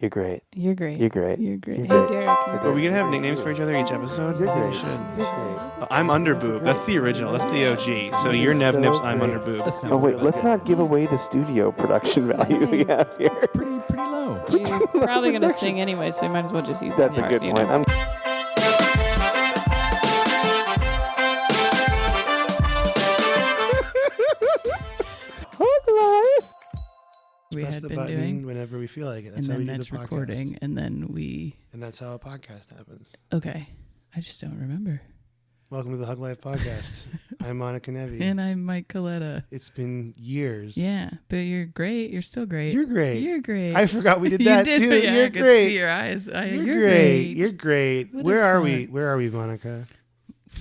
You're great. You're great. You're great. You're great. You're Hey, great. Derek. You're Are Are we gonna have nicknames for each other each episode? You're I think great. we should. You're great. I'm Underboob. That's the original. That's the OG. So you're Nev Nips. I'm Underboob. Oh wait, let's not give away the studio production value we have here. Pretty low. You're probably going to sing anyway, so you might as well just use That's that a part, good you point. know? We Press had the been button doing, whenever we feel like it. That's and how we then do that's the podcast. recording, and then we. And that's how a podcast happens. Okay, I just don't remember. Welcome to the Hug Life Podcast. I'm Monica Nevi. And I'm Mike Coletta. It's been years. Yeah, but you're great. You're still great. You're great. You're great. I forgot we did You that did, too. yeah, You're I could great. see your eyes. You're You're great. You're great. What Where a are fun. we? Where are we, Monica?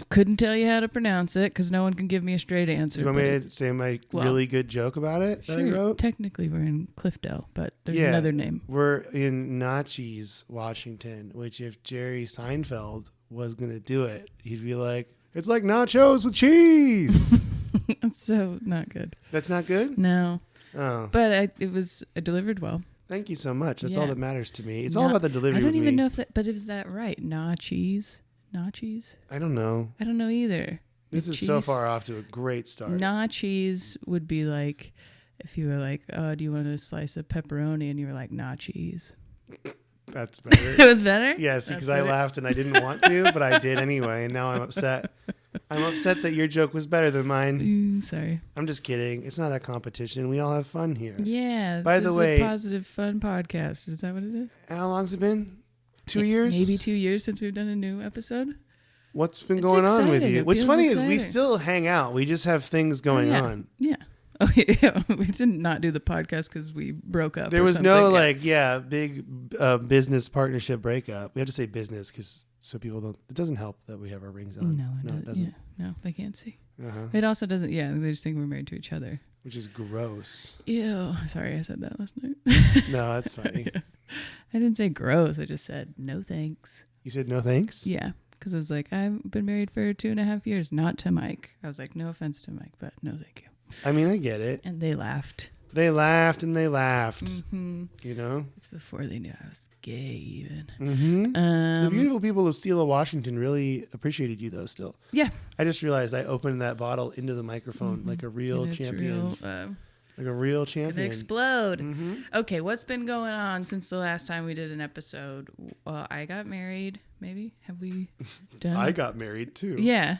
Couldn't tell you how to pronounce it because no one can give me a straight answer. Do you want but me it- to say my well, really good joke about it that I Sure. wrote? Technically, we're in Cliffdale, but there's Yeah. another name. We're in Nachos, Washington, which if Jerry Seinfeld was going to do it, he'd be like, it's like nachos with cheese. That's so not good. That's not good? No, Oh, but I delivered well. thank you so much. That's all Yeah. that matters to me. It's No- all about the delivery I don't with even me. know if that, but is that right? Nachos? Nachos? I don't know. I don't know either. This With is so cheese? far off to a great start. Nachos would be like if you were like, oh, do you want a slice of pepperoni? And you were like, nachos. That's better. It was better? Yes, That's because I better? laughed and I didn't want to, but I did anyway, and now I'm upset. I'm upset that your joke was better than mine. Sorry. I'm just kidding. It's not a competition. We all have fun here. Yeah. This By the is way- a positive, fun podcast. Is that what it is? How long's it been? 2 years? Maybe 2 years since we've done a new episode. What's been It's going on with exciting. you? It What's feels funny is we exciting. still hang out. We just have things going yeah. on. Yeah. Oh, yeah. We did not do the podcast because we broke up. There or was no something. big business partnership breakup. We have to say business because so people don't. It doesn't help that we have our rings on. No, it doesn't. Yeah. No, they can't see. Uh-huh. It also doesn't. Yeah, they just think we're married to each other. Which is gross. Ew. Sorry, I said that last night. No, that's funny. I didn't say gross. I just said no thanks. You said no thanks? Yeah. Because I was like, I've been married for 2.5 years, not to Mike. I was like, no offense to Mike, but no thank you. I mean, I get it. And they laughed. They laughed and they laughed. Mm-hmm. You know? It's before they knew I was gay, even. Mm-hmm. The Um, beautiful people of Steele, Washington really appreciated you, though, still. yeah. I just realized I opened that bottle into the microphone Mhm. like a real And it's champion. real, Like a real gonna champion. explode. Mm-hmm. Okay, what's been going on since the last time we did an episode? Well, I got married. Maybe have we done? I got married, too. Yeah.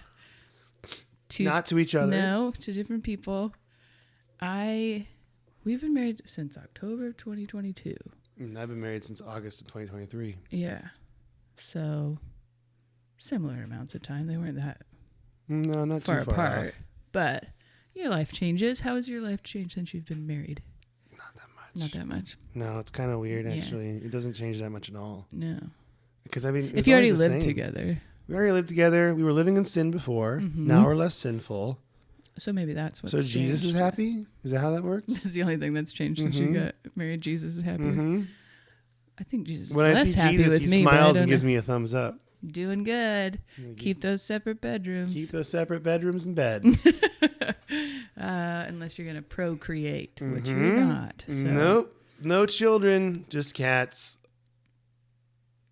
Not to each other. No, to different people. We've been married since October of 2022. I've been married since August of 2023. Yeah. So similar amounts of time. They weren't that No, not far too far apart. off. But your life changes. How has your life changed since you've been married? Not that much. Not that much. No, it's kind of weird, Yeah. actually. It doesn't change that much at all. No. Because, I mean, If it's you already always the lived same. together. We already lived together. We were living in sin before. Mhm. Now we're less sinful. So maybe that's what's So Jesus is changed. happy? Is that how that works? This is the only thing that's changed since you Mhm. got married. Jesus is happy. Mm-hmm. I think Jesus is When I less see happy Jesus, with he me. but I smiles don't and gives know. me a thumbs up. Doing good. Keep those separate bedrooms. Keep those separate bedrooms and beds. Unless you're going to procreate, which you're Mhm. not. So. Nope. No children, just cats.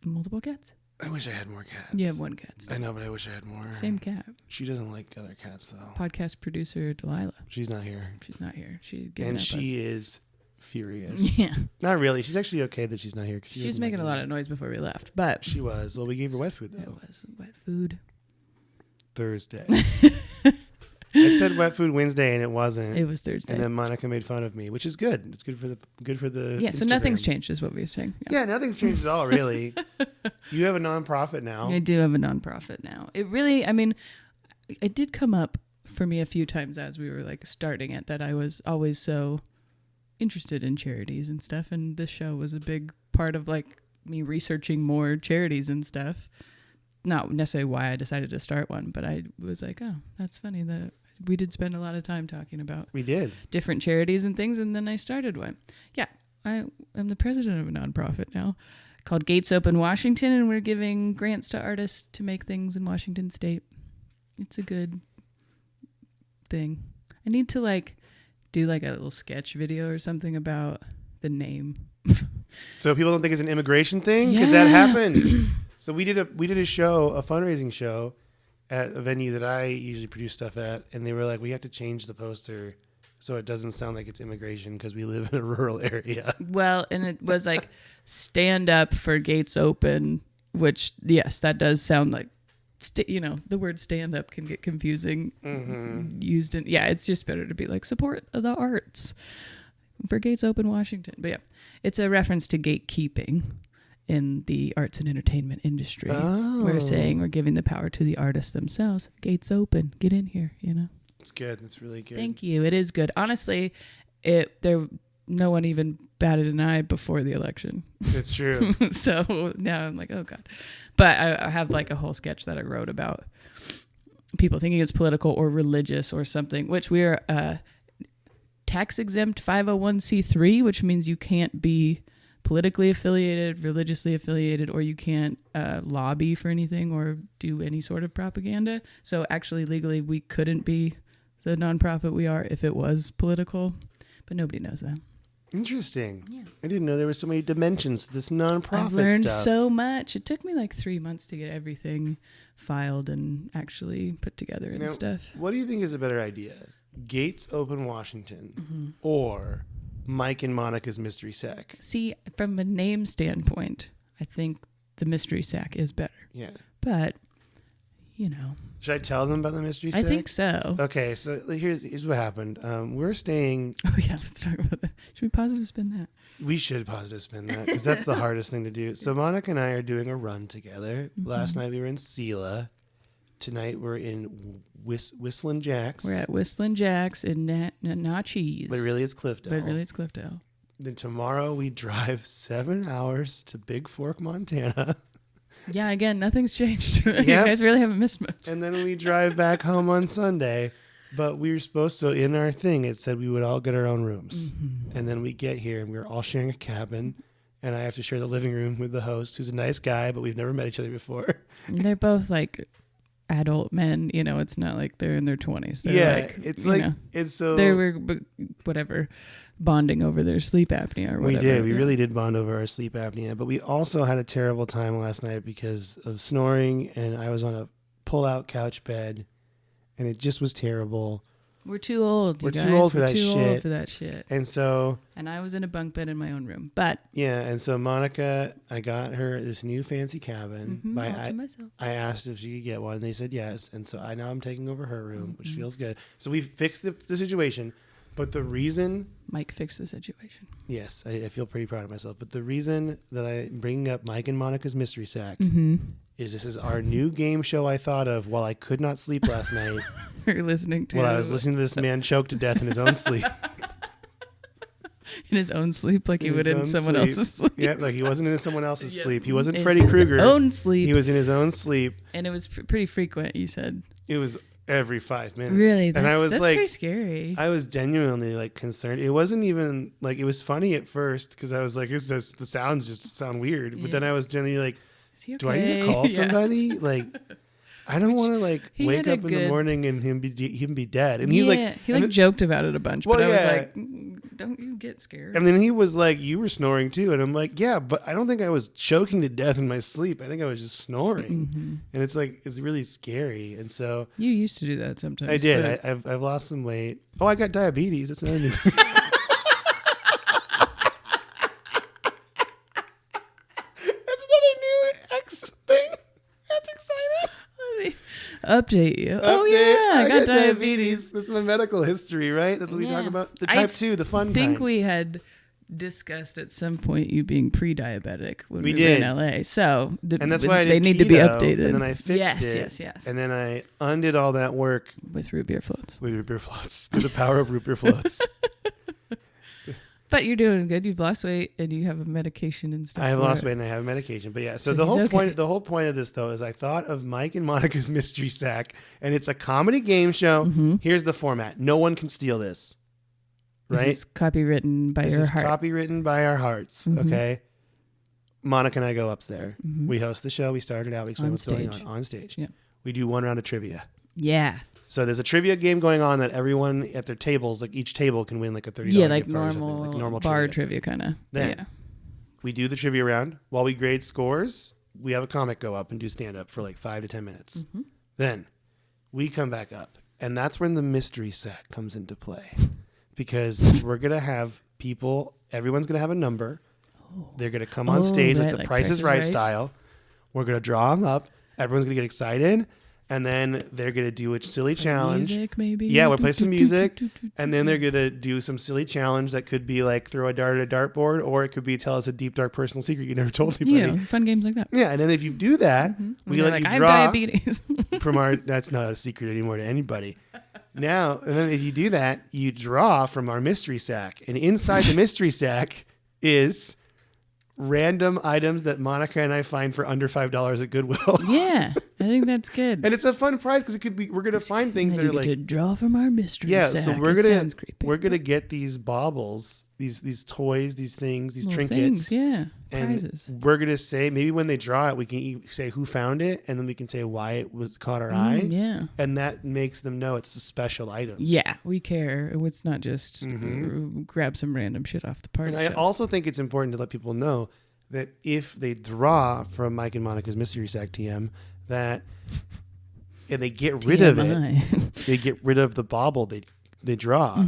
Multiple cats? I wish I had more cats. You have one cat. I know, but I wish I had more. Same cat. She doesn't like other cats, though. Podcast producer Delilah. She's not here. She's not here. She's giving And up she is furious. us. Yeah. Not really. She's actually okay that she's not here. 'Cause She was doesn't making a like lot of noise before we left, but She was. Well, we gave her wet food, it though. was wet food. Thursday. I said wet food Wednesday, and it wasn't. It was Thursday. And then Monica made fun of me, which is good. It's good for the Yeah, so Instagram. nothing's changed is what we were saying. Yeah, nothing's changed at all, really. You have a nonprofit now. I do have a nonprofit now. It really, I mean, it did come up for me a few times as we were like starting it that I was always so interested in charities and stuff. And this show was a big part of like me researching more charities and stuff. Not necessarily why I decided to start one, but I was like, oh, that's funny that we did spend a lot of time talking about We did. different charities and things. And then I started one. Yeah, I am the president of a nonprofit now called Gates Open Washington, and we're giving grants to artists to make things in Washington State. It's a good thing. I need to like do like a little sketch video or something about the name. So people don't think it's an immigration thing because that happened. So we did a show, a fundraising show at a venue that I usually produce stuff at, and they were like, we have to change the poster so it doesn't sound like it's immigration because we live in a rural area. Well, and it was like stand up for gates open, which, yes, that does sound like, the word stand up can get confusing used in, it's just better to be like support the arts for gates open Washington. But yeah, it's a reference to gatekeeping in the arts and entertainment industry. We're saying we're giving the power to the artists themselves. Gates open, get in here, It's good. That's really good. Thank you. It is good. Honestly, no one even batted an eye before the election. It's true. So now I'm like, oh God. But I have like a whole sketch that I wrote about people thinking it's political or religious or something, which we're tax exempt 501c3, which means you can't be politically affiliated, religiously affiliated, or you can't lobby for anything or do any sort of propaganda. So actually legally we couldn't be the nonprofit we are if it was political, but nobody knows that. Interesting. Yeah. I didn't know there were so many dimensions to this nonprofit I've learned stuff. so much. It took me like 3 months to get everything filed and actually put together and stuff. What do you think is a better idea? Gates Open Washington or Mike and Monica's Mystery Sack? See, from a name standpoint, I think the Mystery Sack is better. Yeah. But, Should I tell them about the Mystery Sack? I think so. Okay, so here's what happened. We're staying... Oh, yeah, let's talk about that. Should we positive spin that? We should positive spin that because that's the hardest thing to do. So Monica and I are doing a run together. Last night we were in Sela. Tonight we're in Whistling Jack's. We're at Whistling Jack's in Natchez. But really it's Cliffdale. Then tomorrow we drive 7 hours to Big Fork, Montana. Yeah, again, nothing's changed. You Yep. guys really haven't missed much. And then we drive back home on Sunday. But we were supposed to, in our thing, it said we would all get our own rooms. And then we get here and we're all sharing a cabin. And I have to share the living room with the host, who's a nice guy, but we've never met each other before. They're both like adult men, it's not like they're in their 20s. They're it's so... They were, whatever, bonding over their sleep apnea or whatever. We really did bond over our sleep apnea. But we also had a terrible time last night because of snoring. And I was on a pull-out couch bed. And it just was terrible. We're too old. We're too old for that shit. And I was in a bunk bed in my own room. But yeah, and so Monica, I got her this new fancy cabin. all to myself. I asked if she could get one, and they said yes. And so now I'm taking over her room, which feels good. So we fixed the situation. But the reason Mike fixed the situation. Yes, I feel pretty proud of myself. But the reason that I'm bringing up Mike and Monica's Mystery Sack is this is our new game show I thought of while I could not sleep last night. You're listening to... While I was listening to this man choke to death in his own sleep. In his own sleep, like he would in someone else's sleep. Yeah, like he wasn't in someone else's sleep. He wasn't in Freddy Krueger. His own sleep. He was in his own sleep. And it was pretty frequent, you said. It was every 5 minutes. Really? And I was that's like, pretty scary. I was genuinely like concerned. It wasn't even like, it was funny at first because I was like, the sounds just sound weird. But then I was genuinely like, Is he okay? do I need to call somebody? Like, I don't want to like wake up in the morning and him be dead. And he's like, he joked about it a bunch, but I was like, don't you get scared? And then he was like, you were snoring too. And I'm like, yeah, but I don't think I was choking to death in my sleep. I think I was just snoring. And it's like, it's really scary. And so you used to do that sometimes. I did. I've lost some weight. Oh, I got diabetes. That's another new thing. That's another new X thing. That's exciting. Let me update you. Oh yeah, I got diabetes. That's my medical history, right? That's what we talk about. The type 2, the fun kind. I think we had discussed at some point you being pre-diabetic when we were did. in LA. So and that's why I did they need to be keto, updated. And then I fixed it. Yes. And then I undid all that work with root beer floats. Through the power of root beer floats. But you're doing good. You've lost weight and you have a medication and stuff. I have lost weight and I have a medication. But yeah, so the whole point of this though is I thought of Mike and Monica's Mystery Sack, and it's a comedy game show. Here's the format. No one can steal this. Right? This is copywritten by your heart. Copywritten by our hearts. Okay. Monica and I go up there. We host the show. We started out. We explain what's going on stage. Yeah. We do one round of trivia. Yeah. So there's a trivia game going on that everyone at their tables, like each table can win like a $30 like gift card or something, normal like normal bar trivia kind of. Then Yeah. we do the trivia round. While we grade scores, we have a comic go up and do stand up for like 5 to 10 minutes. Mm-hmm. Then we come back up, and that's when the mystery sack comes into play, because we're gonna have people. Everyone's gonna have a number. They're gonna come on stage right, like the Price is Right style. We're gonna draw them up. Everyone's gonna get excited, and then they're gonna do a silly challenge. Music, maybe. Yeah, we'll play some music, and then they're gonna do some silly challenge that could be like throw a dart at a dartboard, or it could be tell us a deep dark personal secret you never told anybody. You know, fun games like that. Yeah, and then if you do that, we let you I draw have diabetes. from our. That's not a secret anymore to anybody. Now, and then if you do that, you draw from our mystery sack, and inside the mystery sack is random items that Monica and I find for under $5 at Goodwill. Yeah, I think that's good. And it's a fun prize because it could be. We're gonna find things that are like to draw from our mystery. Yeah, sack. so Sounds we're gonna get these baubles, these toys, these things, these Little trinkets. things, yeah, and prizes. we're gonna say maybe when they draw it, we can say who found it, and then we can say why it was caught our eye. Yeah, And that makes them know it's a special item. yeah, we care. It's not just grab some random shit off the party. And I also think it's important to let people know that if they draw from Mike and Monica's Mystery Sack TM, and they get rid of it, they get rid of the bauble they draw,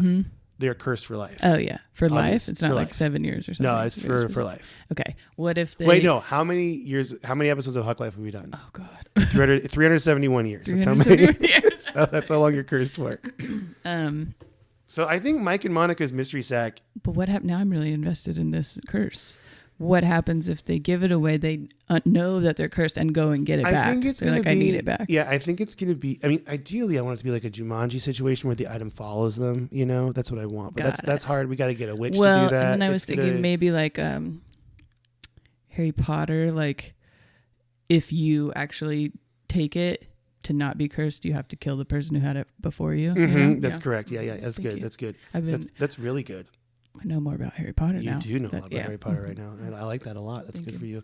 they're cursed for life. Oh yeah, for life. Obvious. It's not For like life. 7 years or something. No, it's for life. Okay, what if they? Wait, no. How many episodes of Huck Life have we done? Oh god, 371 years. That's how many. 371 years. That's how long you're cursed for. Um, So I think Mike and Monica's Mystery Sack. but what happened? Now I'm really invested in this curse. What happens if they give it away? They know that they're cursed and go and get it back. I think it's They're going like, to be. I need it back. Yeah, I think it's going to be. I mean, ideally, I want it to be like a Jumanji situation where the item follows them. You know, that's what I want. But that's hard. We got to get a witch to do that. And I was thinking maybe like Harry Potter. Like if you actually take it to not be cursed, you have to kill the person who had it before you. Mm-hmm, you know? that's correct. Yeah. That's Thank good. you. That's good. I've That's really good. I know more about Harry Potter now. You do know a lot about Harry Potter right now. And I like that a lot. That's good for you.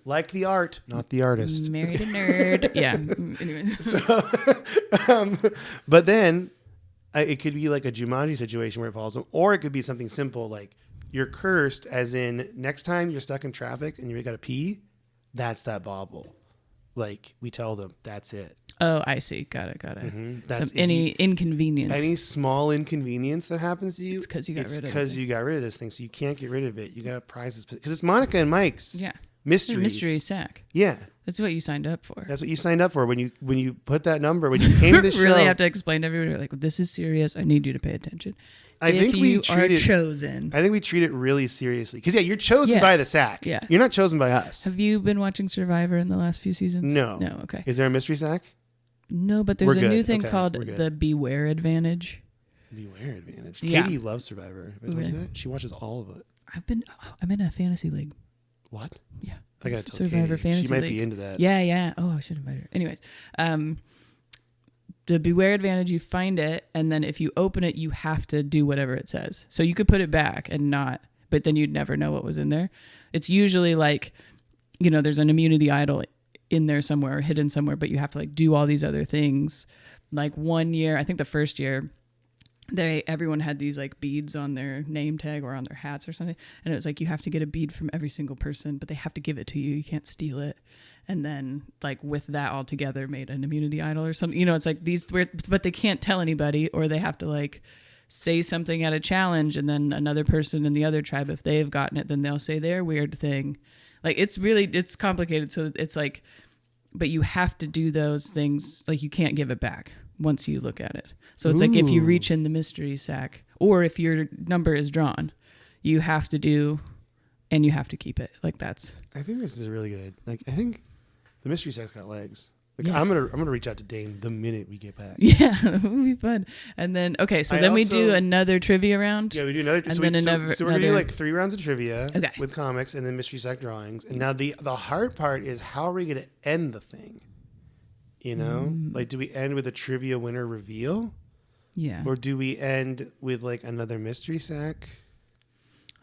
Like the art, not the artist. Married a nerd. Yeah. Anyway. But then it could be like a Jumanji situation where it follows them, or it could be something simple like you're cursed, as in next time you're stuck in traffic and you got to pee, that's that bauble. Like we tell them that's it. Oh, I see. Got it. Mm-hmm. That's any inconvenience. Any small inconvenience that happens to you, it's because you got rid of it. because you got rid of this thing, so you can't get rid of it. You got prizes because it's Monica and Mike's. Yeah. Mystery sack. Yeah. That's what you signed up for. That's what you signed up for when you put that number, when you came to the show. Really have to explain to everybody, like, this is serious. I need you to pay attention. I think we are chosen. I think we treat it really seriously. Because, you're chosen by the sack. Yeah. You're not chosen by us. Have you been watching Survivor in the last few seasons? No. No, okay. Is there a mystery sack? No, but there's We're a new good. thing Okay, called we're good. the Beware Advantage. Beware Advantage. Yeah. Katie loves Survivor. Have I told you Really? that? She watches all of it. I'm in a fantasy league. What? Yeah. I got to tell Survivor Katie. Fantasy She might League. be into that. Yeah. Oh, I should invite her. Anyways, the Beware Advantage, you find it, and then if you open it, you have to do whatever it says. So you could put it back and not, but then you'd never know what was in there. It's usually like, there's an immunity idol in there somewhere, or hidden somewhere, but you have to like do all these other things. Like 1 year, I think the first year, everyone had these like beads on their name tag or on their hats or something, and it was like you have to get a bead from every single person, but they have to give it to you. You can't steal it. And then like with that all together made an immunity idol or something. It's like these weird, but they can't tell anybody, or they have to like say something at a challenge, and then another person in the other tribe, if they've gotten it, then they'll say their weird thing. Like it's complicated. So it's like, but you have to do those things. Like you can't give it back once you look at it. So it's like if you reach in the mystery sack, or if your number is drawn, you have to do, and you have to keep it. Like that's. I think this is really good. Like I think the mystery sack's got legs. Like Yeah. I'm gonna reach out to Dane the minute we get back. Yeah, it would be fun. And then we do another trivia round. Yeah, we do another. And so then we're gonna do like 3 rounds of trivia with comics, and then mystery sack drawings. And now the hard part is how are we gonna end the thing? Like do we end with a trivia winner reveal? Yeah. Or do we end with like another mystery sack?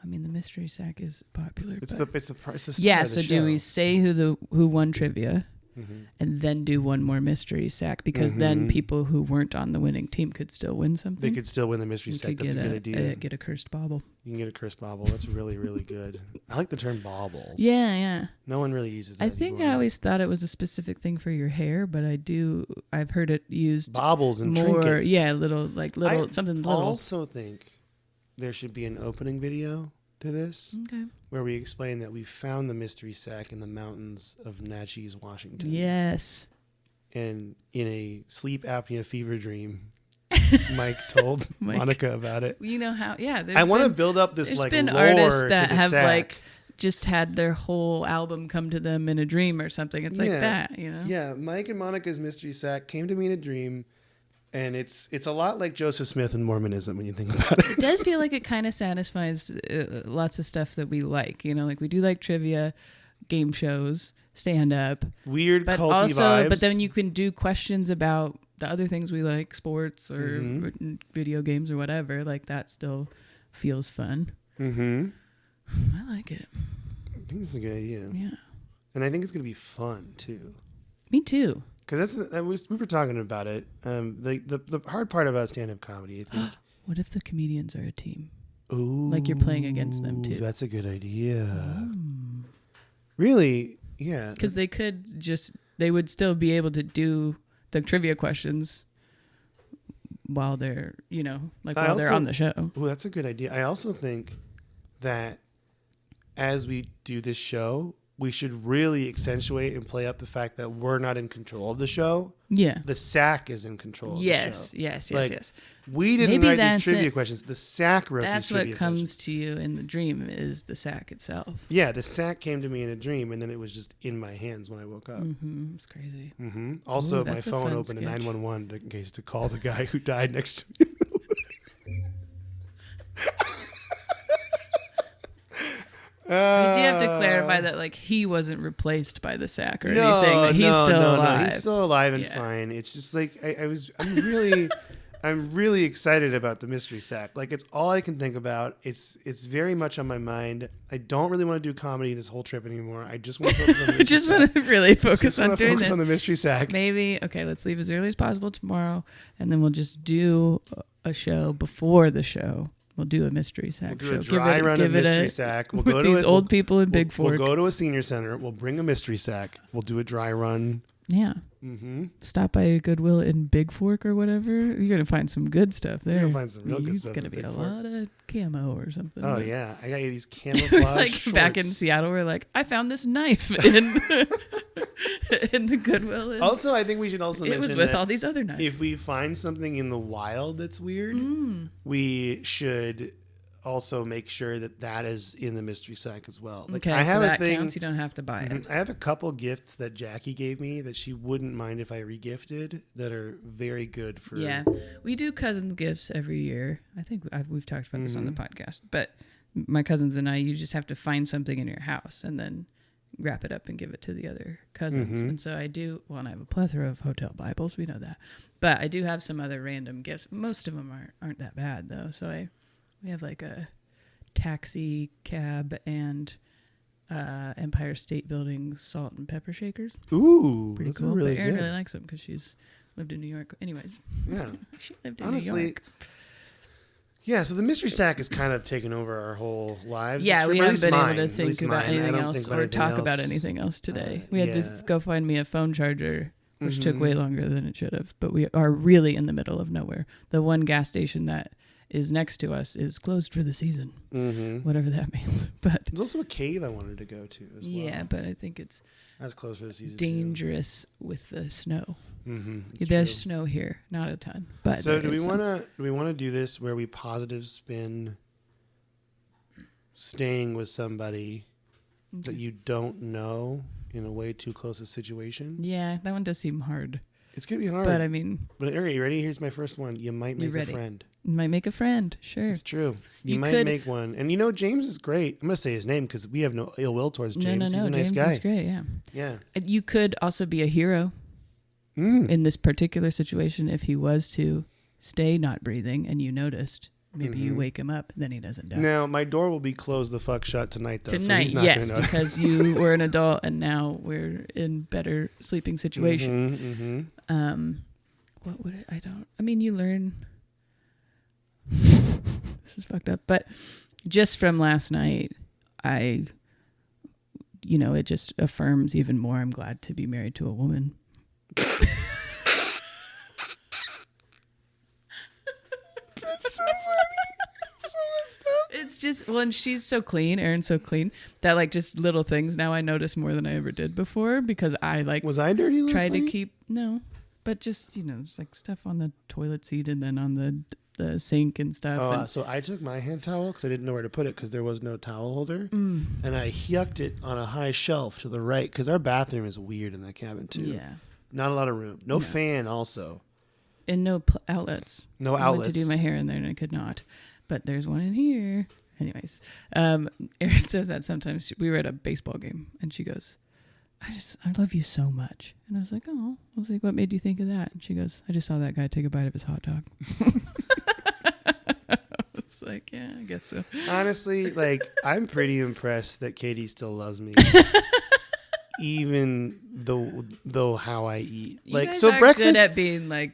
I mean, the mystery sack is popular. It's the start yeah. of the So show. do we say who won trivia, and then do one more mystery sack, because then people who weren't on the winning team could still win something. They could still win the mystery sack. That's a good idea. Get a cursed bauble. You can get a cursed bauble. That's really, really good. I like the term baubles. Yeah. No one really uses that I think anymore. I always thought it was a specific thing for your hair, but I've heard it used baubles and more. trinkets. Yeah, something little. I also think there should be an opening video to this where we explain that we found the mystery sack in the mountains of Natchez, Washington. Yes. And in a sleep apnea fever dream, Mike told Monica about it. You know how? Yeah. I want to build up this there's like been lore artists to that the have sack. like just had their whole album come to them in a dream or something. It's like that, you know? Yeah. Mike and Monica's mystery sack came to me in a dream. And it's a lot like Joseph Smith and Mormonism when you think about it. It does feel like it kind of satisfies lots of stuff that we like. You know, like we do like trivia, game shows, stand up, Weird but culty also, vibes. but then you can do questions about the other things we like, sports or video games or whatever. Like that still feels fun. I like it. I think this is a good idea. Yeah, and I think it's gonna be fun too. Me too. Because we were talking about it. The hard part about stand-up comedy, I think. What if the comedians are a team? Ooh, like you're playing against them too. That's a good idea. Really? Yeah. Because they would still be able to do the trivia questions while they're, while they're on the show. Oh, that's a good idea. I also think that as we do this show, we should really accentuate and play up the fact that we're not in control of the show. Yeah. The sack is in control of the show. Yes. We didn't write these trivia questions. The sack wrote these trivia questions. That's what comes to you in the dream is the sack itself. Yeah, the sack came to me in a dream, and then it was just in my hands when I woke up. It's crazy. Also, my phone opened a 911 in case to call the guy who died next to me. You do have to clarify that, like, he wasn't replaced by the sack or anything. That he's still alive. No, he's still alive and fine. It's just like I'm really excited about the mystery sack. Like, it's all I can think about. It's very much on my mind. I don't really want to do comedy this whole trip anymore. I just want to focus on the mystery sack. Want to really focus on doing this. On the mystery sack. Maybe let's leave as early as possible tomorrow, and then we'll just do a show before the show. We'll do a mystery sack show. We'll do a dry run of mystery sack. We'll go to these old people in Big Fork. We'll go to a senior center. We'll bring a mystery sack. We'll do a dry run. Yeah. Stop by Goodwill in Big Fork or whatever. You're going to find some good stuff there. You're going to find some real good stuff. It's going to be a lot of camo or something. Oh, yeah. I got you these camouflage like shorts. Back in Seattle, we're like, I found this knife in the Goodwill. Also, I think we should also mention it was with all these other knives. If we find something in the wild that's weird, we should also make sure that is in the mystery sack as well. Like, okay, I have so that a thing, counts. You don't have to buy it. I have a couple gifts that Jackie gave me that she wouldn't mind if I regifted that are very good for... Yeah, we do cousin gifts every year. I think we've talked about this on the podcast. But my cousins and I, you just have to find something in your house and then wrap it up and give it to the other cousins. And so I do... Well, and I have a plethora of hotel Bibles. We know that. But I do have some other random gifts. Most of them aren't that bad, though. So we have like a taxi cab and Empire State Building salt and pepper shakers. Ooh, pretty cool. Really but Erin good. really likes them because she's lived in New York. Anyways, yeah, she lived in New York. Yeah, so the mystery sack has kind of taken over our whole lives. Yeah, we haven't been able to at think least about mine. anything else or talk about anything else today. We had to go find me a phone charger, which took way longer than it should have. But we are really in the middle of nowhere. The one gas station that is next to us is closed for the season, whatever that means. But there's also a cave I wanted to go to as well. Yeah, but I think it's that's closed for the season. Dangerous with the snow. There's true. Snow here, not a ton. But so do we want to do this where we positive spin staying with somebody that you don't know in a way too close a situation? Yeah, that one does seem hard. It's going to be hard. But I mean... But all right, you ready? Here's my first one. You might make a friend. You might make a friend, sure. It's true. You might make one. And James is great. I'm going to say his name because we have no ill will towards James. No. He's a nice James guy. is great, yeah. Yeah. You could also be a hero in this particular situation if he was to stay not breathing and you noticed maybe you wake him up, and then he doesn't die. Now, my door will be closed the fuck shut tonight, though. Tonight, so he's not yes, gonna know. because you were an adult, and now we're in better sleeping situations. What would you learn. This is fucked up, but just from last night, it just affirms even more. I'm glad to be married to a woman. That's so funny. So messed up. It's just, and she's so clean, Erin's so clean, that like just little things now I notice more than I ever did before, because I like Was I dirty last try night? to keep, no, but just, it's like stuff on the toilet seat and then on the sink and stuff. Oh, so I took my hand towel because I didn't know where to put it because there was no towel holder. And I yucked it on a high shelf to the right because our bathroom is weird in that cabin too. Yeah. Not a lot of room. No fan also. And no outlets. No I outlets. went to do my hair in there and I could not. But there's one in here. Anyways, Erin says that sometimes. We were at a baseball game and she goes, I love you so much. And I was like, oh. I was like, what made you think of that? And she goes, I just saw that guy take a bite of his hot dog. It's like, yeah, I guess so. Honestly, like, I'm pretty impressed that Katie still loves me. Even though how I eat. You Like, guys so are breakfast. good at being like,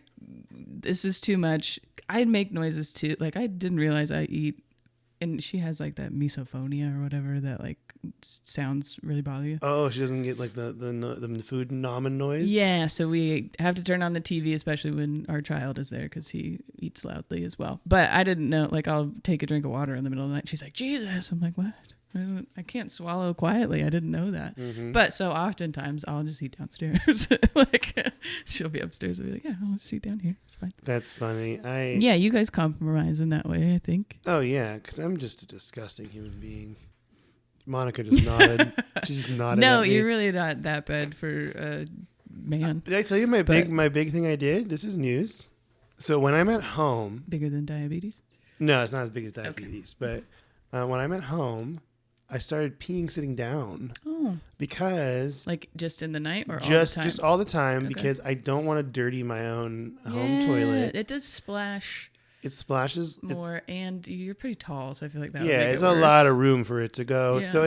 this is too much. I'd make noises too. Like, I didn't realize I eat. And she has like that misophonia or whatever that like sounds really bother you. Oh, she doesn't get like the food nomin noise? Yeah, so we have to turn on the TV, especially when our child is there because he eats loudly as well. But I didn't know, like I'll take a drink of water in the middle of the night. She's like, Jesus. I'm like, what? I can't swallow quietly. I didn't know that. But so oftentimes I'll just eat downstairs. Like she'll be upstairs and be like, yeah, I'll just eat down here. It's fine. That's funny. Yeah, you guys compromise in that way, I think. Oh, yeah, because I'm just a disgusting human being. Monica just nodded. She just nodded No, at me. you're really not that bad for a man. Did I tell you my big thing I did? This is news. So when I'm at home... Bigger than diabetes? No, it's not as big as diabetes. Okay. But when I'm at home, I started peeing sitting down. Oh. Because... Like just in the night or all the time? Just all the time because I don't want to dirty my own home toilet. It does splash... It splashes more, and you're pretty tall, so I feel like that. Yeah, would make it's it worse. a lot of room for it to go. Yeah. So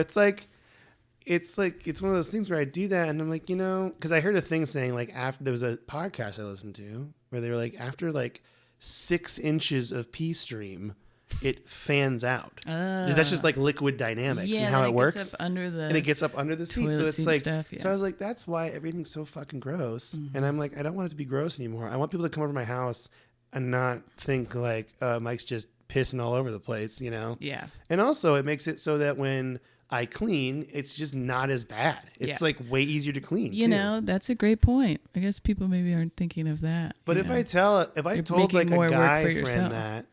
it's one of those things where I do that, and I'm like, because I heard a thing saying like after there was a podcast I listened to where they were like after like 6 inches of pee stream, it fans out. That's just like liquid dynamics and how it works. And it gets up under the seat, so it's like. Stuff, yeah. So I was like, that's why everything's so fucking gross, and I'm like, I don't want it to be gross anymore. I want people to come over to my house and not think like Mike's just pissing all over the place, Yeah. And also it makes it so that when I clean, it's just not as bad. It's like way easier to clean. That's a great point. I guess people maybe aren't thinking of that. But if I told like a guy friend that,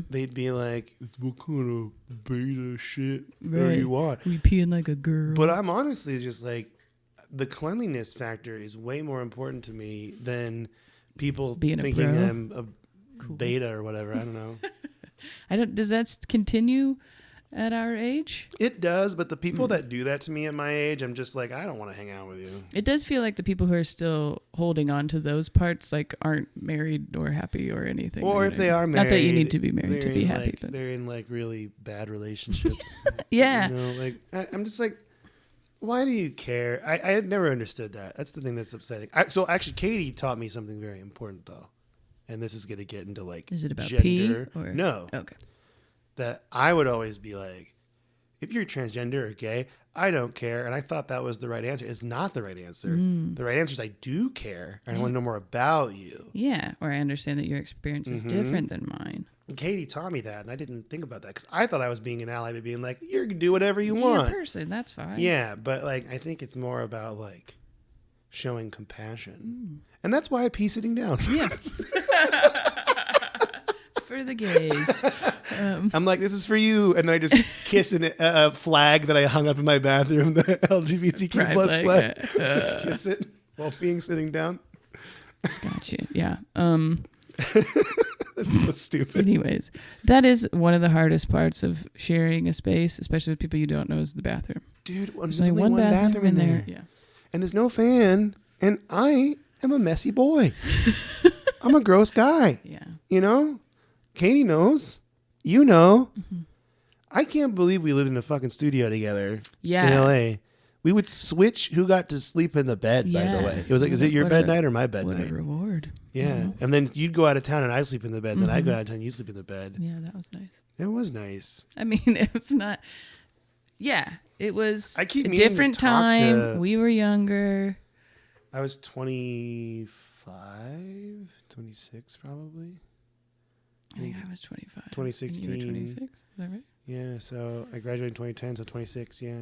they'd be like, "What kind of beta shit are you on? We peeing like a girl." But I'm honestly just like, the cleanliness factor is way more important to me than people being thinking I'm a cool. beta or whatever. I don't know. Does that continue at our age? It does, but the people that do that to me at my age, I'm just like, I don't want to hang out with you. It does feel like the people who are still holding on to those parts like aren't married or happy or anything. Or if they are married. Not that you need to be married to be happy. But they're in like really bad relationships. Yeah. I'm just like, why do you care? I had never understood that. That's the thing that's upsetting. So actually, Katie taught me something very important, though. And this is going to get into like is it about gender. pee? Or? No. Okay. That I would always be like, if you're transgender or gay, I don't care. And I thought that was the right answer. It's not the right answer. The right answer is I do care. And I want to know more about you. Yeah. Or I understand that your experience is different than mine. And Katie taught me that, and I didn't think about that because I thought I was being an ally by being like, "You can do whatever you want." You're a person, that's fine. Yeah, but like I think it's more about like showing compassion, and that's why I pee sitting down. Yes. For the gays. I'm like, "This is for you," and then I just kiss a flag that I hung up in my bathroom, the LGBTQ plus flag. Just kiss it while being sitting down. Gotcha. Yeah. That's so stupid. Anyways, that is one of the hardest parts of sharing a space, especially with people you don't know, is the bathroom. Dude, there's only one bathroom in there. Yeah. And there's no fan. And I am a messy boy. I'm a gross guy. Yeah. Katie knows. you know, I can't believe we lived in a fucking studio together Yeah. in LA. We would switch who got to sleep in the bed, by the way. It was like, is it your bed night or my bed what night? a reward. Yeah. And then you'd go out of town and I'd sleep in the bed. And then I'd go out of town and you'd sleep in the bed. Yeah, that was nice. It was nice. I mean, it was not. Yeah, it was I keep a meaning to different talk time. to- We were younger. I was 25, 26 probably. I think I was 25. 2016. And you were 26. Is that right? Yeah, so I graduated in 2010, so 26, yeah.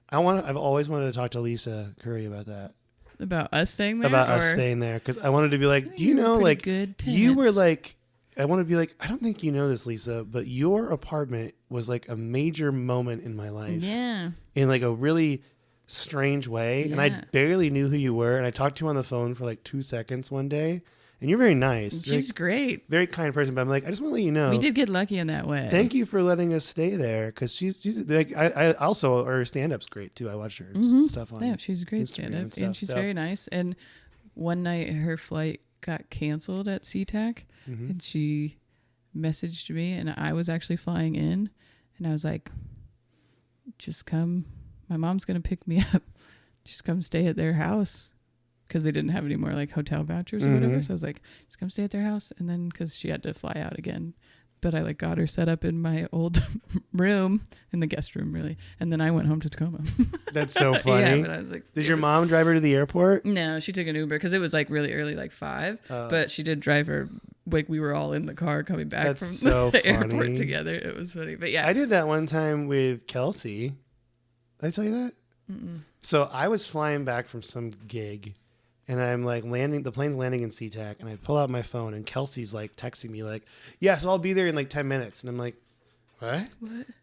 I've always wanted to talk to Lisa Curry about that. About us staying there? About us staying there. Because I wanted to be like, do you know, like, good you were tenants. like, I want to be like, I don't think you know this, Lisa, but your apartment was like a major moment in my life. Yeah. In like a really strange way. And I Yeah. barely knew who you were. And I talked to you on the phone for like 2 seconds one day. And you're very nice. She's Like, great. very kind person. But I'm like, I just want to let you know. We did get lucky in that way. Thank you for letting us stay there. Because she's like, I also, her stand-up's great too. I watched her stuff on Yeah, she's a great Instagram stand-up, and stuff, and she's so- very nice. And one night, her flight got canceled at SeaTac, Mm-hmm. and she messaged me, and I was actually flying in, and I was like, "Just come. My mom's gonna pick me up. Just come stay at their house." Because they didn't have any more like hotel vouchers or whatever. So I was like, just come stay at their house. And then because she had to fly out again. But I like got her set up in my old room, in the guest room really. And then I went home to Tacoma. That's so funny. Yeah, but I was like, Did your mom drive her to the airport? No, she took an Uber because it was like really early, like 5. But she did drive her. Like we were all in the car coming back That's from so the funny. airport together. It was funny. But yeah. I did that one time with Kelsey. Did I tell you that? So I was flying back from some gig. And I'm like the plane's landing in SeaTac, and I pull out my phone, and Kelsey's like texting me like, yeah, so I'll be there in like 10 minutes. And I'm like, what?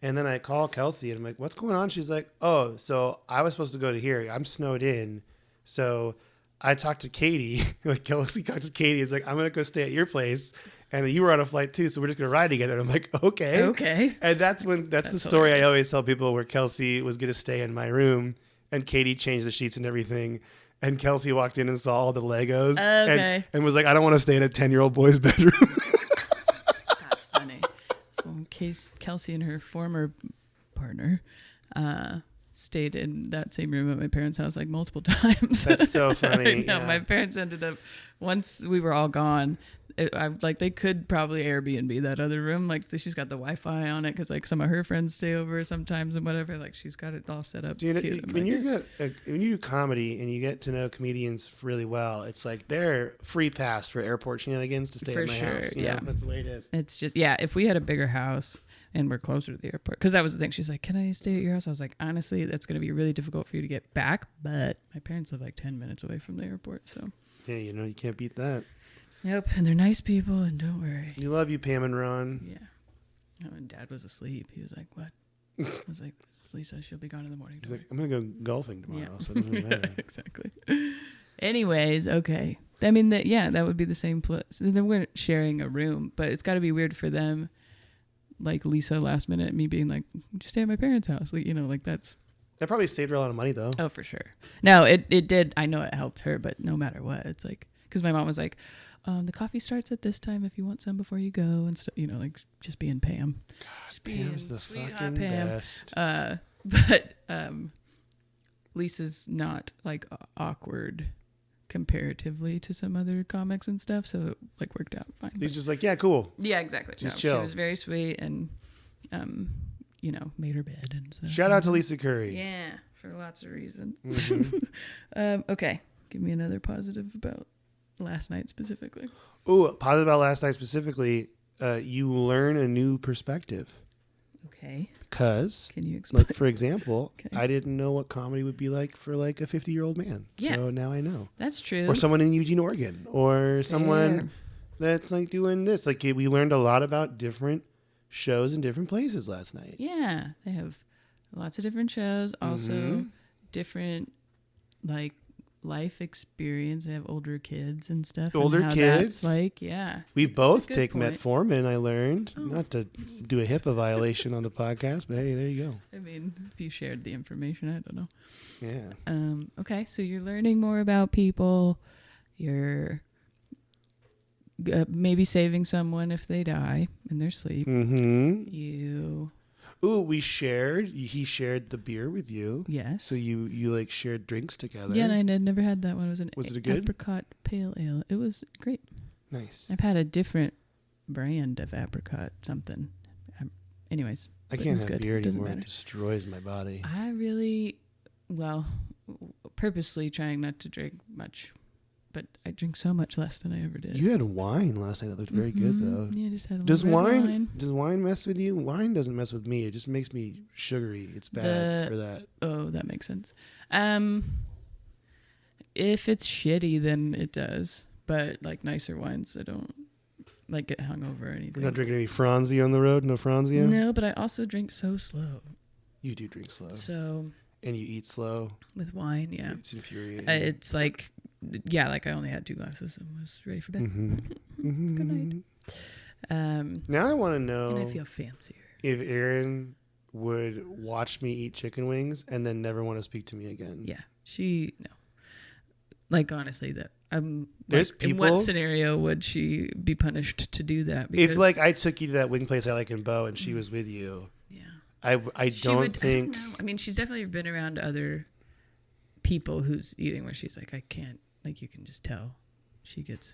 And then I call Kelsey, and I'm like, what's going on? She's like, oh, so I was supposed to go to here. I'm snowed in. So I talked to Katie, like Kelsey talked to Katie. It's like, I'm going to go stay at your place. And you were on a flight too, so we're just going to ride together. And I'm like, okay. Okay. And that's the story hilarious. I always tell people, where Kelsey was going to stay in my room, and Katie changed the sheets and everything. And Kelsey walked in and saw all the Legos Okay. and was like, I don't want to stay in a 10-year-old boy's bedroom. That's funny. Well, in case Kelsey and her former partner stayed in that same room at my parents' house like multiple times. That's so funny. I know. Yeah. My parents ended up, once we were all gone, like they could probably Airbnb that other room. Like she's got the Wi-Fi on it because like some of her friends stay over sometimes and whatever. Like she's got it all set up. Do you know, cute. I'm when like, when you do comedy and you get to know comedians really well, it's like they're free pass for airport shenanigans to stay For at my sure, house. You yeah. know? That's the way it is. It's just, yeah, if we had a bigger house and we're closer to the airport, because that was the thing. She's like, can I stay at your house? I was like, honestly, that's going to be really difficult for you to get back. But my parents live like 10 minutes away from the airport. So, Yeah, you know, you can't beat that. yep. And they're nice people. And don't worry. You love you, Pam and Ron. Yeah. Oh, and Dad was asleep. He was like, what? I was like, this is Lisa. She'll be gone in the morning. He's Don't like, I'm going to go golfing tomorrow, Yeah. so it doesn't matter. exactly. Anyways, okay. I mean, that would be the same place. They weren't sharing a room, but it's got to be weird for them. Like Lisa last minute, me being like, just stay at my parents' house. Like, you know, like that's. That probably saved her a lot of money, though. Oh, for sure. No, it did. I know it helped her, but no matter what, it's like, because my mom was like, the coffee starts at this time if you want some before you go and stuff, you know, like just being Pam. Just being Pam's the sweet, hot fucking Pam. best. But Lisa's not like awkward comparatively to some other comics and stuff, so it like worked out fine. He's just like, yeah, cool. Yeah, exactly. Just She chill. was very sweet and you know, made her bed and stuff. Shout out to Lisa Curry. Yeah, for lots of reasons. Mm-hmm. Okay, give me another positive about last night specifically. Ooh, positive about last night specifically, you learn a new perspective. Okay, Because, can you explain? like, for example, Okay. I didn't know what comedy would be like for like a 50-year-old man. Yeah. So now I know. That's true. Or someone in Eugene, Oregon. Or someone Fair. that's like doing this. Like, we learned a lot about different shows in different places last night. Yeah, they have lots of different shows. Also, Mm-hmm. different like life experience. They have older kids and stuff. Older and how kids? That's like, yeah. We both good take point. metformin, I learned. Oh. Not to do a HIPAA violation on the podcast, but hey, there you go. I mean, if you shared the information, I don't know. Yeah. Okay, so you're learning more about people. You're maybe saving someone if they die in their sleep. Mm-hmm. You. Ooh, we shared. He shared the beer with you. Yes. So you like shared drinks together. Yeah, and I had never had that one. Was it good? Apricot pale ale. It was great. Nice. I've had a different brand of apricot something. Anyways. I can't have beer anymore. It destroys my body. I really, purposely trying not to drink much, but I drink so much less than I ever did. You had wine last night that looked very good, though. Yeah, just had a Does little red wine, wine. Does wine mess with you? Wine doesn't mess with me. It just makes me sugary. It's bad for that. Oh, that makes sense. If it's shitty, then it does. But like nicer wines, I don't like get hungover or anything. You're not drinking any Franzia on the road? No Franzia? No, but I also drink so slow. You do drink slow. So. And you eat slow. With wine, yeah. It's infuriating. It's like, like I only had 2 glasses and was ready for bed. Mm-hmm. Good night. Now I want to know. And I feel fancier. If Erin would watch me eat chicken wings and then never want to speak to me again. Yeah. No. Like, honestly, that there's like, people. In what scenario would she be punished to do that? Because, if like I took you to that wing place I like in Bow and she was with you. Yeah. I don't think. I don't know. I mean, she's definitely been around other people who's eating where she's like, I can't. Like, you can just tell. She gets.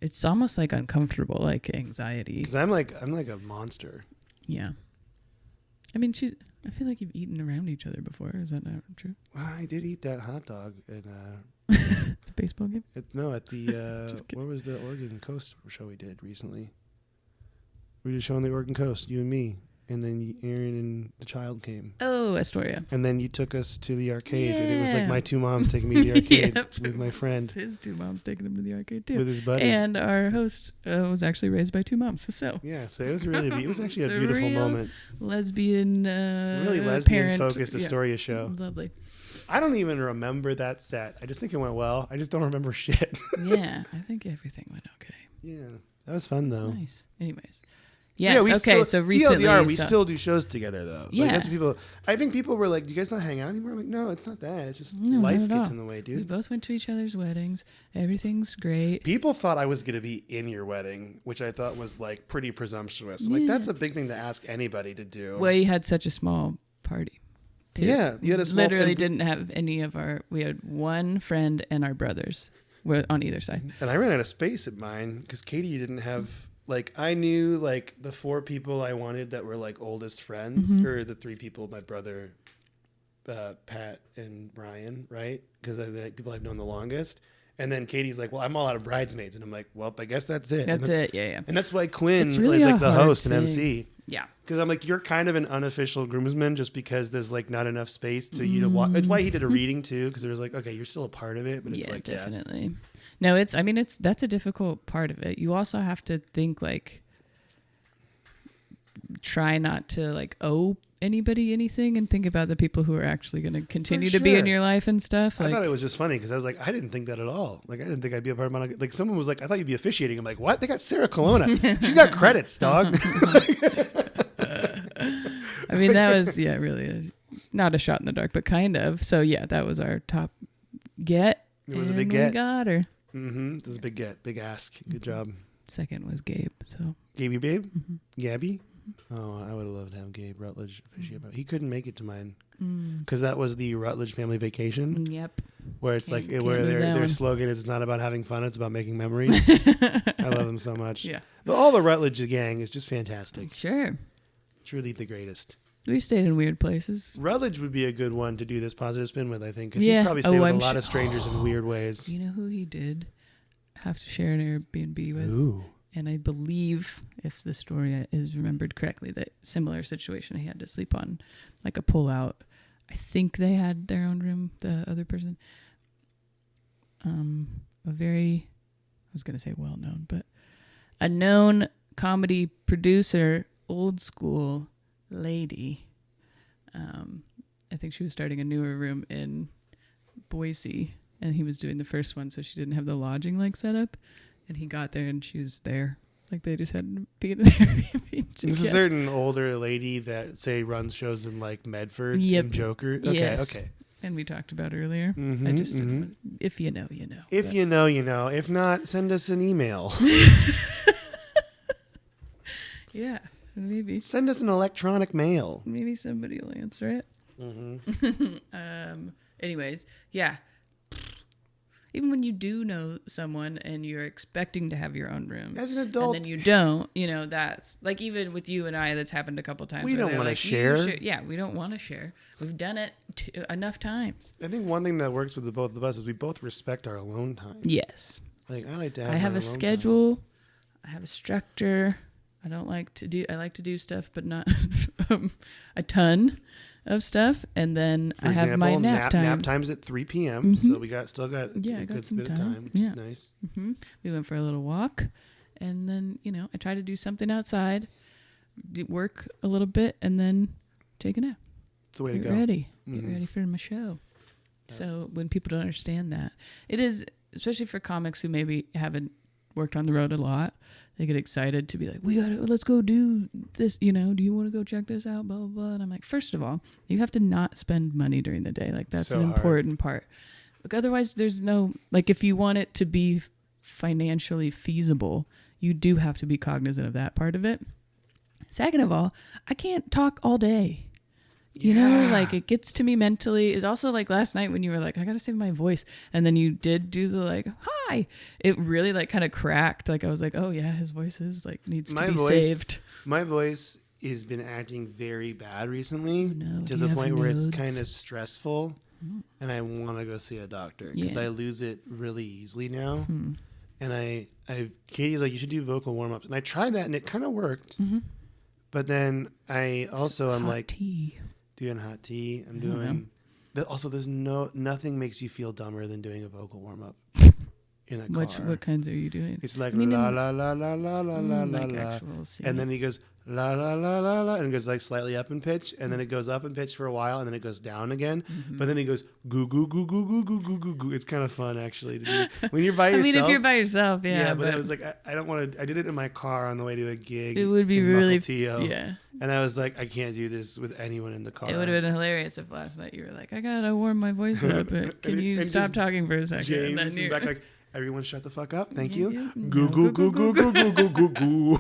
It's almost like uncomfortable, like anxiety. Because I'm like a monster. Yeah. I mean, I feel like you've eaten around each other before. Is that not true? Well, I did eat that hot dog at the baseball game? at the what was the Oregon Coast show we did recently? We did a show on the Oregon Coast, you and me, and then Erin and the child came. Oh, Astoria. And then you took us to the arcade, Yeah. and it was like my 2 moms taking me to the arcade with my friend. His 2 moms taking him to the arcade too. With his buddy. And our host was actually raised by 2 moms. So yeah, so it was it was actually It's a a beautiful real moment. Lesbian, Really lesbian parent, focused Astoria show. Lovely. I don't even remember that set. I just think it went well. I just don't remember shit. Yeah, I think everything went okay. Yeah, that was fun though. Nice. Anyways. Yeah, Yes. So recently, TLDR, we still do shows together though. Yeah. Like, that's what people. I think people were like, "Do you guys not hang out anymore?" I'm like, "No, it's not that. It's just No, life not at gets all. in the way, We dude." both went to each other's weddings. Everything's great. People thought I was gonna be in your wedding, which I thought was like pretty presumptuous. I'm like, that's a big thing to ask anybody to do. Well, you had such a small party. Too. Yeah, you had a small. Literally didn't have any of we had one friend and our brothers were on either side. And I ran out of space at mine because Katie didn't have. Like, I knew like the 4 people I wanted that were like oldest friends, or the 3 people, my brother, Pat and Brian, right? Because they're the people I've known the longest. And then Katie's like, well, I'm all out of bridesmaids. And I'm like, well, I guess that's it. That's it. Yeah. And that's why Quinn It's really is like a the hard host and thing. MC. Yeah. Because I'm like, you're kind of an unofficial groomsman just because there's like not enough space to you to walk. It's why he did a reading too, because there was like, okay, you're still a part of it, but it's like, definitely. No, that's a difficult part of it. You also have to think like, try not to like owe anybody anything and think about the people who are actually going to continue to be in your life and stuff. I like, thought it was just funny because I was like, I didn't think that at all. Like, I didn't think I'd be a part of my, like someone was like, I thought you'd be officiating. I'm like, what? They got Sarah Colonna. She's got credits, dog. I mean, that was, really not a shot in the dark, but kind of. So yeah, that was our top get. It was a big we get. got her. Mm-hmm. It was a big get, big ask. Good job. Second was Gabe. So Gaby Babe? Gabby? Oh, I would have loved to have Gabe Rutledge officiate, but he couldn't make it to mine because that was the Rutledge family vacation. Yep. Where it's Can't where do that their one. slogan is, it's not about having fun, it's about making memories. I love them so much. Yeah. All the Rutledge gang is just fantastic. Sure. Truly the greatest. We stayed in weird places. Rutledge would be a good one to do this positive spin with, I think, because Yeah. he's probably stayed with I'm a lot of strangers in weird ways. You know who he did have to share an Airbnb with? Ooh. And I believe, if the story is remembered correctly, that similar situation, he had to sleep on like a pull-out. I think they had their own room, the other person. I was going to say well-known, but a known comedy producer, old school lady. I think she was starting a newer room in Boise, and he was doing the first one, so she didn't have the lodging like set up. And he got there and she was there. Like they just had to be in an Airbnb. This is a certain older lady that say runs shows in like Medford Yep. and Joker. Okay, Yes. okay. and we talked about earlier. Mm-hmm, I just didn't want, if you know, you know. If you know, you know. If not, send us an email. Yeah, maybe. Send us an electronic mail. Maybe somebody will answer it. Mm-hmm. Anyways, yeah. Even when you do know someone and you're expecting to have your own room, As an adult, and then you don't, that's like even with you and I, that's happened a couple times. We don't want to like, share. Yeah, we don't want to share. We've done it enough times. I think one thing that works with the both of us is we both respect our alone time. Yes. Like I like to have. I have a schedule. I have a structure. I like to do stuff, but not a ton of stuff. And then For I have my nap time. Nap time's at 3 p.m. So we still got a I got good some bit of time, which is nice. We went for a little walk, and then I try to do something outside, work a little bit, and then take a nap. It's the way to go. Get ready for my show. Yeah. So when people don't understand that, it is, especially for comics who maybe haven't worked on the road a lot, they get excited to be like, let's go do this, do you want to go check this out, blah, blah, blah. And I'm like, first of all, you have to not spend money during the day. Like, that's so an important part. Like, otherwise, there's no, like, if you want it to be financially feasible, you do have to be cognizant of that part of it. Second of all, I can't talk all day. Like, it gets to me mentally. It's also like last night when you were like, I gotta save my voice, and then you did do the like, hi. It really like kind of cracked. Like I was like, oh yeah, his voice is like needs to be saved. My voice has been acting very bad recently, to the point where it's kind of stressful, and I want to go see a doctor because I lose it really easily now. And Katie's like, you should do vocal warm ups, and I tried that and it kind of worked. But then I'm like, tea. Doing hot tea. I'm doing. Also, there's nothing makes you feel dumber than doing a vocal warm up in a car. What kinds are you doing? It's like la la la la la la la la la, and then he goes la la la la la, and it goes like slightly up in pitch, and then it goes up in pitch for a while, and then it goes down again. But then he goes goo goo goo goo goo goo goo goo goo. It's kind of fun actually to do when you're by yourself. I mean, if you're by yourself, yeah. Yeah, but I was like, I don't want to. I did it in my car on the way to a gig. It would be really yeah. And I was like, I can't do this with anyone in the car. It would have been hilarious if last night you were like, I gotta warm my voice up. Can you stop talking for a second? James and then back like, everyone shut the fuck up. Thank you. Goo goo goo goo goo goo goo goo goo.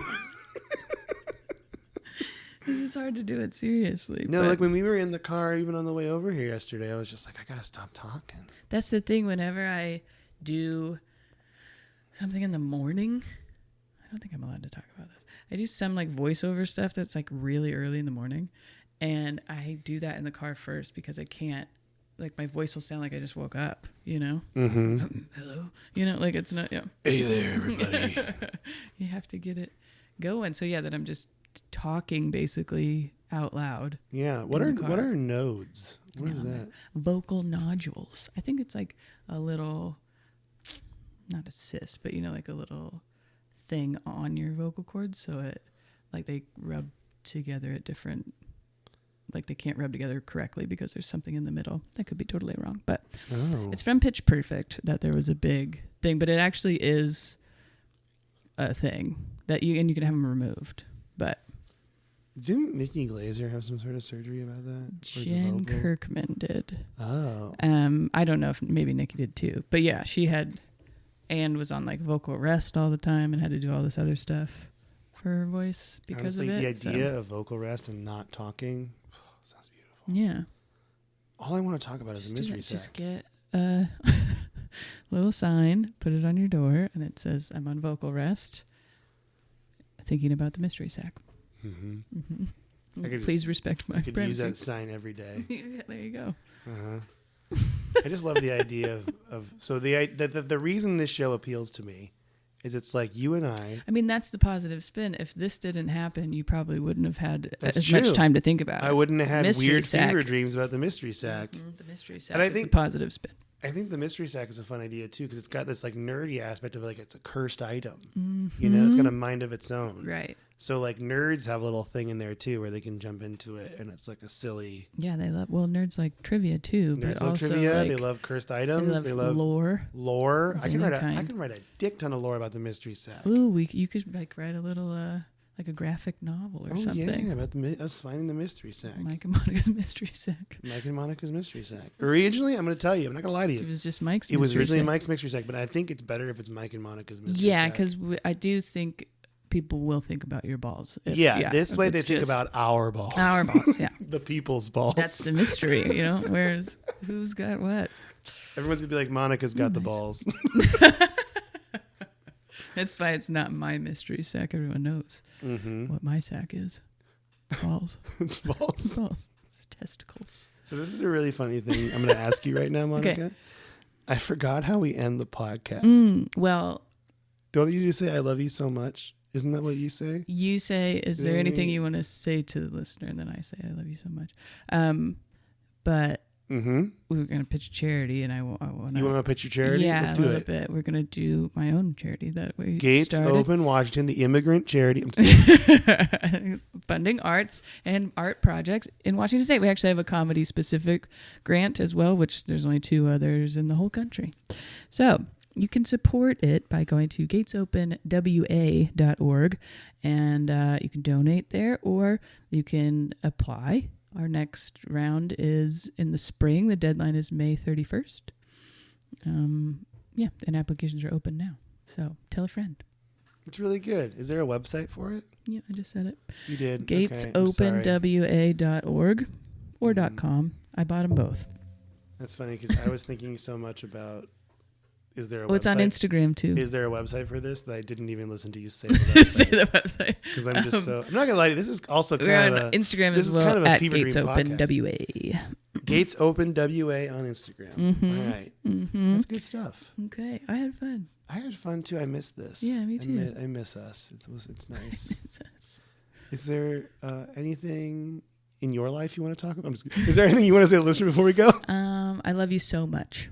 It's hard to do it seriously. No, like when we were in the car, even on the way over here yesterday, I was just like, I gotta stop talking. That's the thing. Whenever I do something in the morning, I don't think I'm allowed to talk about this. I do some like voiceover stuff that's like really early in the morning, and I do that in the car first because I can't. Like my voice will sound like I just woke up. Hello. Like it's not. Yeah. Hey there, everybody. You have to get it going. So yeah, that I'm just talking basically out loud. Yeah. What are nodes? What is that? Vocal nodules. I think it's like a little, not a cyst, but like a little thing on your vocal cords, so it like they rub together at different, like they can't rub together correctly because there's something in the middle. That could be totally wrong, but it's from Pitch Perfect that there was a big thing, but it actually is a thing that you can have them removed. But didn't Nikki Glaser have some sort of surgery about that? Jen Kirkman did. Oh. I don't know if maybe Nikki did too, but yeah, she had and was on like vocal rest all the time and had to do all this other stuff for her voice because of it. The idea of vocal rest and not talking sounds beautiful. Yeah. All I want to talk about is a mystery sack. Just get a little sign, put it on your door, and it says, I'm on vocal rest, thinking about the mystery sack. Please respect my privacy. I could use that sign every day. Yeah, there you go. I just love the idea of so the reason this show appeals to me is it's like you and I mean, that's the positive spin. If this didn't happen, you probably wouldn't have had much time to think about it. I wouldn't have had weird fever dreams about the mystery sack. The mystery sack is the positive spin. I think the mystery sack is a fun idea too because it's got this like nerdy aspect of like it's a cursed item. It's got a mind of its own. Right. So like nerds have a little thing in there too where they can jump into it and it's like a silly. Yeah, nerds like trivia too. Nerds but love also trivia. like, they love cursed items. They love lore. Lore. I can write a dick ton of lore about the mystery sack. Ooh, you could like write a little like a graphic novel or Oh something. yeah, about us finding the mystery sack. Mike and Monica's mystery sack. Mike and Monica's mystery sack. Originally, I'm going to tell you, I'm not going to lie to It you. was just Mike's. It was mystery originally sack. Mike's mystery sack, but I think it's better if it's Mike and Monica's mystery Yeah, sack. because I do think people will think about your balls. This if way it's they think just about our balls. our balls. Yeah, The people's balls. that's the mystery. You know, where's who's got what? Everyone's going to be like, Monica's got the Nice. balls. That's why it's not my mystery sack. Everyone knows what my sack is. It's balls. It's balls. Balls. It's testicles. So this is a really funny thing I'm going to ask you right now, Monica. Okay. I forgot how we end the podcast. Well, Don't you just say, I love you so much? Isn't that what you say? you say, is there anything you want to say to the listener? And then I say, I love you so much. But Mm-hmm. we were going to pitch a charity, and I want You want to pitch your charity? Yeah, Let's a do little it. bit. We're going to do my own charity that we Gates started. Open Washington, the immigrant charity. I'm just Funding arts and art projects in Washington State. We actually have a comedy specific grant as well, which there's only 2 others in the whole country. So you can support it by going to gatesopenwa.org, and you can donate there, or you can apply. Our next round is in the spring. The deadline is May 31st. And applications are open now. So tell a friend. It's really good. Is there a website for it? Yeah, I just said it. You did. Okay, I'm sorry. gatesopenwa.org or .com. I bought them both. That's funny because I was thinking so much about, is there a Oh, website? it's on Instagram too. Is there a website for this that I didn't even listen to you say the website? Say the website. Because I'm just so, I'm not going to lie to you, this is also We're kind on of a, Instagram this as is well kind of a at fever dream gatesopenwa. Gates Open WA on Instagram. All right. That's good stuff. Okay, I had fun. I had fun too. I missed this. Yeah, me too. I miss us. It's nice. Is there anything in your life you want to talk about? Is there anything you want to say to the listener before we go? I love you so much.